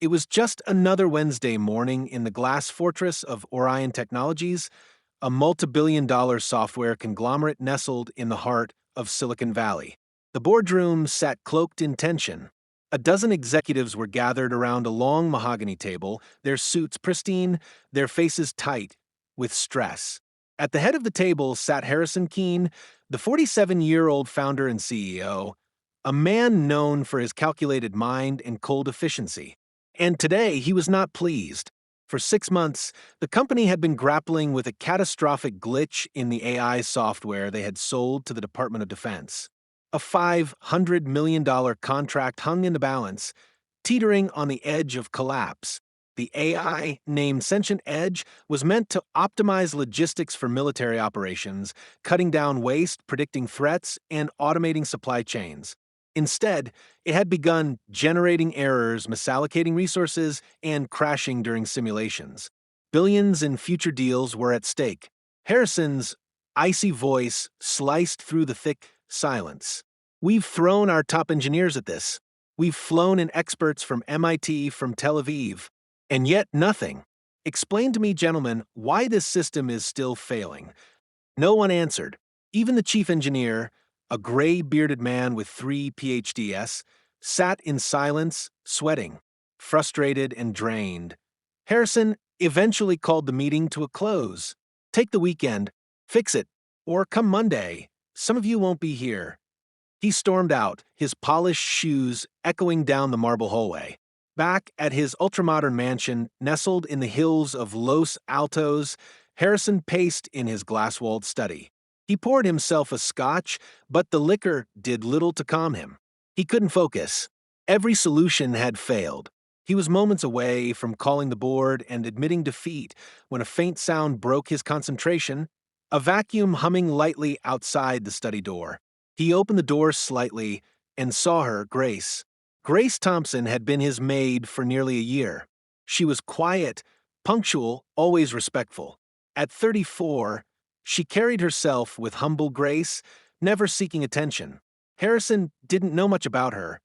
It was just another Wednesday morning in the glass fortress of Orion Technologies, a multi-billion-dollar software conglomerate nestled in the heart of Silicon Valley. The boardroom sat cloaked in tension. A dozen executives were gathered around a long mahogany table, their suits pristine, their faces tight with stress. At the head of the table sat Harrison Keene, the 47-year-old founder and CEO, a man known for his calculated mind and cold efficiency. And today he was not pleased. For 6 months, the company had been grappling with a catastrophic glitch in the AI software they had sold to the Department of Defense. A $500 million contract hung in the balance, teetering on the edge of collapse. The AI, named Sentient Edge, was meant to optimize logistics for military operations, cutting down waste, predicting threats, and automating supply chains. Instead, it had begun generating errors, misallocating resources, and crashing during simulations. Billions in future deals were at stake. Harrison's icy voice sliced through the thick silence. "We've thrown our top engineers at this. We've flown in experts from MIT, from Tel Aviv. And yet nothing. Explain to me, gentlemen, why this system is still failing." No one answered. Even the chief engineer, a gray-bearded man with 3 PhDs, sat in silence, sweating, frustrated and drained. Harrison eventually called the meeting to a close. "Take the weekend, fix it, or come Monday. Some of you won't be here." He stormed out, his polished shoes echoing down the marble hallway. Back at his ultramodern mansion, nestled in the hills of Los Altos, Harrison paced in his glass-walled study. He poured himself a scotch, but the liquor did little to calm him. He couldn't focus. Every solution had failed. He was moments away from calling the board and admitting defeat when a faint sound broke his concentration, a vacuum humming lightly outside the study door. He opened the door slightly and saw her, Grace. Grace Thompson had been his maid for nearly a year. She was quiet, punctual, always respectful. At 34, she carried herself with humble grace, never seeking attention. Harrison didn't know much about her,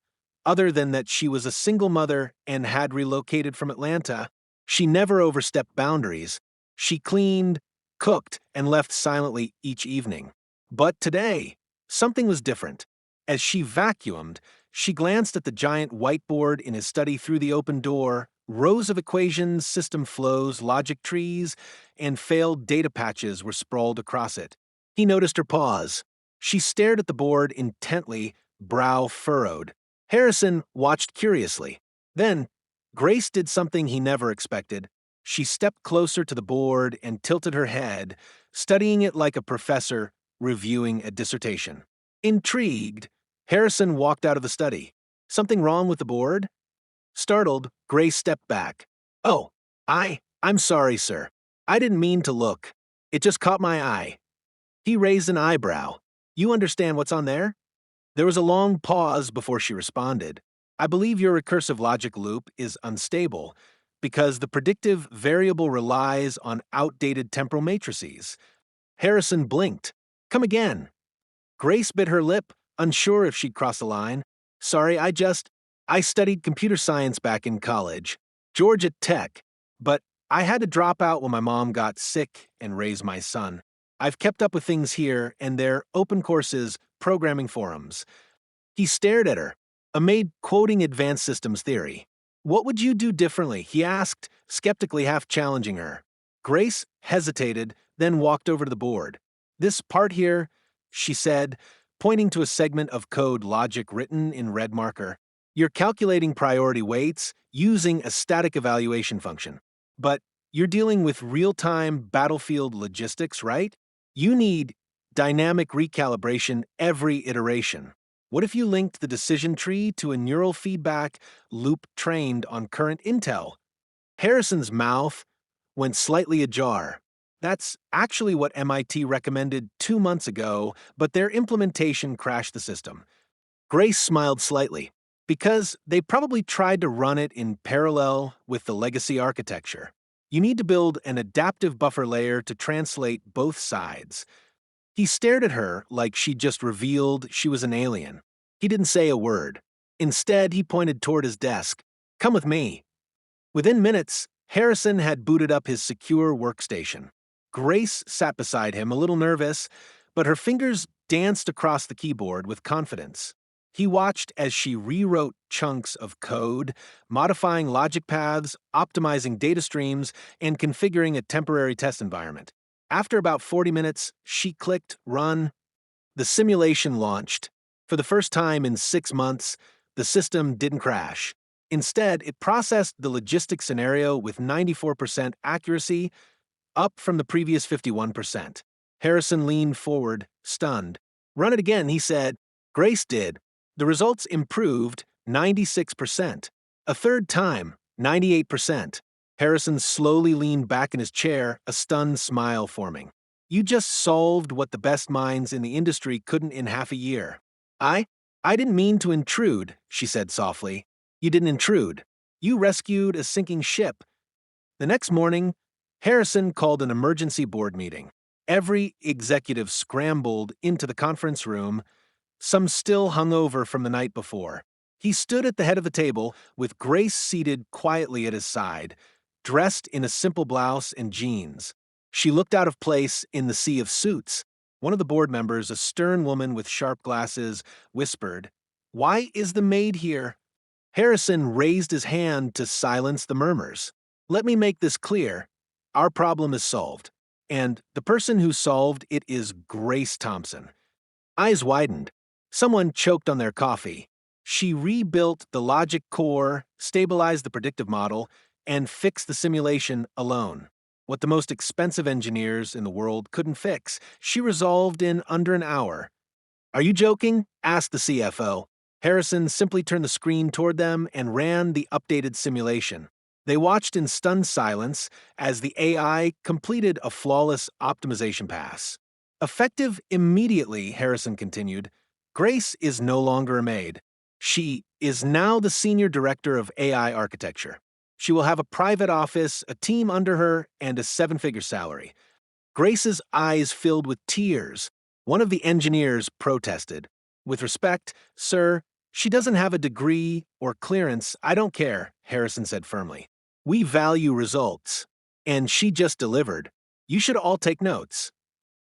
other than that she was a single mother and had relocated from Atlanta. She never overstepped boundaries. She cleaned, cooked, and left silently each evening. But today, something was different. As she vacuumed, she glanced at the giant whiteboard in his study through the open door. Rows of equations, system flows, logic trees, and failed data patches were sprawled across it. He noticed her pause. She stared at the board intently, brow furrowed. Harrison watched curiously. Then, Grace did something he never expected. She stepped closer to the board and tilted her head, studying it like a professor reviewing a dissertation. Intrigued, Harrison walked out of the study. "Something wrong with the board?" Startled, Grace stepped back. "Oh, I'm sorry, sir. I didn't mean to look. It just caught my eye." He raised an eyebrow. "You understand what's on there?" There was a long pause before she responded. "I believe your recursive logic loop is unstable because the predictive variable relies on outdated temporal matrices." Harrison blinked. "Come again." Grace bit her lip, unsure if she'd crossed the line. "Sorry, I studied computer science back in college, Georgia Tech, but I had to drop out when my mom got sick and raise my son. I've kept up with things here, and they're open courses, programming forums." He stared at her, a Maid quoting advanced systems theory. "What would you do differently?" he asked, skeptically half challenging her. Grace hesitated, then walked over to the board. "This part here," she said, pointing to a segment of code logic written in red marker. "You're calculating priority weights using a static evaluation function. But you're dealing with real-time battlefield logistics, right? You need dynamic recalibration every iteration. What if you linked the decision tree to a neural feedback loop trained on current intel?" Harrison's mouth went slightly ajar. That's actually what MIT recommended 2 months ago, but their implementation crashed the system. Grace smiled slightly, because they probably tried to run it in parallel with the legacy architecture. You need to build an adaptive buffer layer to translate both sides. He stared at her like she'd just revealed she was an alien. He didn't say a word. Instead, he pointed toward his desk. "Come with me." Within minutes, Harrison had booted up his secure workstation. Grace sat beside him, a little nervous, but her fingers danced across the keyboard with confidence. He watched as she rewrote chunks of code, modifying logic paths, optimizing data streams, and configuring a temporary test environment. After about 40 minutes, she clicked Run. The simulation launched. For the first time in 6 months, the system didn't crash. Instead, it processed the logistic scenario with 94% accuracy, up from the previous 51%. Harrison leaned forward, stunned. Run it again, he said. Grace did. The results improved 96%. A third time, 98%. Harrison slowly leaned back in his chair, a stunned smile forming. You just solved what the best minds in the industry couldn't in half a year. I didn't mean to intrude, she said softly. You didn't intrude. You rescued a sinking ship. The next morning, Harrison called an emergency board meeting. Every executive scrambled into the conference room, some still hungover from the night before. He stood at the head of the table, with Grace seated quietly at his side, dressed in a simple blouse and jeans. She looked out of place in the sea of suits. One of the board members, a stern woman with sharp glasses, whispered, "Why is the maid here?" Harrison raised his hand to silence the murmurs. Let me make this clear. Our problem is solved. And the person who solved it is Grace Thompson. Eyes widened. Someone choked on their coffee. She rebuilt the logic core, stabilized the predictive model, and fixed the simulation alone. What the most expensive engineers in the world couldn't fix, she resolved in under an hour. Are you joking? Asked the CFO. Harrison simply turned the screen toward them and ran the updated simulation. They watched in stunned silence as the AI completed a flawless optimization pass. Effective immediately, Harrison continued, Grace is no longer a maid. She is now the senior director of AI architecture. She will have a private office, a team under her, and a 7-figure salary. Grace's eyes filled with tears. One of the engineers protested. With respect, sir, she doesn't have a degree or clearance. I don't care, Harrison said firmly. We value results. And she just delivered. You should all take notes.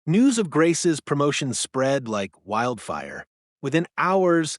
News of Grace's promotion spread like wildfire. Within hours,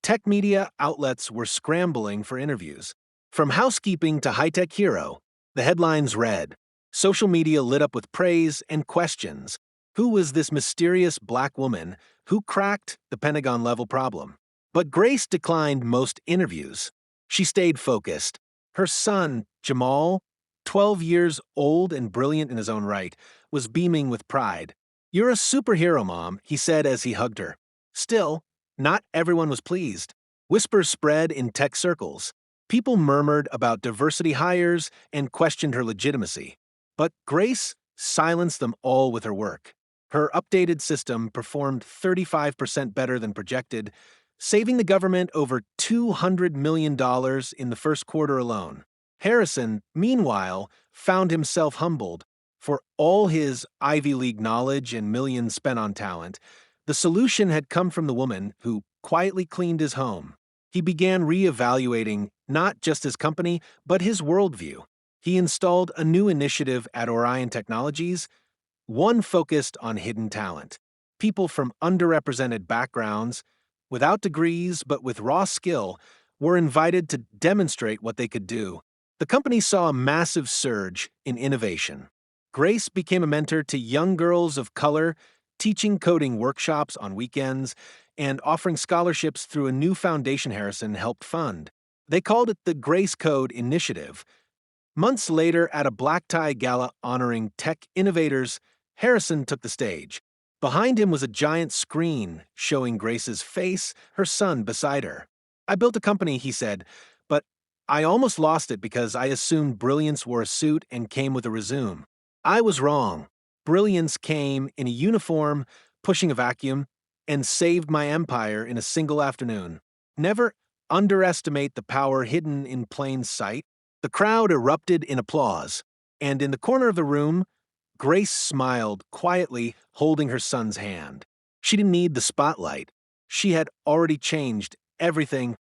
tech media outlets were scrambling for interviews. From housekeeping to high-tech hero, the headlines read. Social media lit up with praise and questions. Who was this mysterious black woman who cracked the Pentagon-level problem? But Grace declined most interviews. She stayed focused. Her son, Jamal, 12 years old and brilliant in his own right, was beaming with pride. You're a superhero, Mom, he said as he hugged her. Still, not everyone was pleased. Whispers spread in tech circles. People murmured about diversity hires and questioned her legitimacy. But Grace silenced them all with her work. Her updated system performed 35% better than projected, saving the government over $200 million in the first quarter alone. Harrison, meanwhile, found himself humbled. For all his Ivy League knowledge and millions spent on talent, the solution had come from the woman who quietly cleaned his home. He began re-evaluating not just his company, but his worldview. He installed a new initiative at Orion Technologies, one focused on hidden talent. People from underrepresented backgrounds, without degrees but with raw skill, were invited to demonstrate what they could do. The company saw a massive surge in innovation. Grace became a mentor to young girls of color, teaching coding workshops on weekends, and offering scholarships through a new foundation Harrison helped fund. They called it the Grace Code Initiative. Months later, at a black tie gala honoring tech innovators, Harrison took the stage. Behind him was a giant screen showing Grace's face, her son beside her. I built a company, he said, but I almost lost it because I assumed Brilliance wore a suit and came with a resume. I was wrong. Brilliance came in a uniform, pushing a vacuum, and saved my empire in a single afternoon. Never underestimate the power hidden in plain sight. The crowd erupted in applause, and in the corner of the room, Grace smiled quietly, holding her son's hand. She didn't need the spotlight. She had already changed everything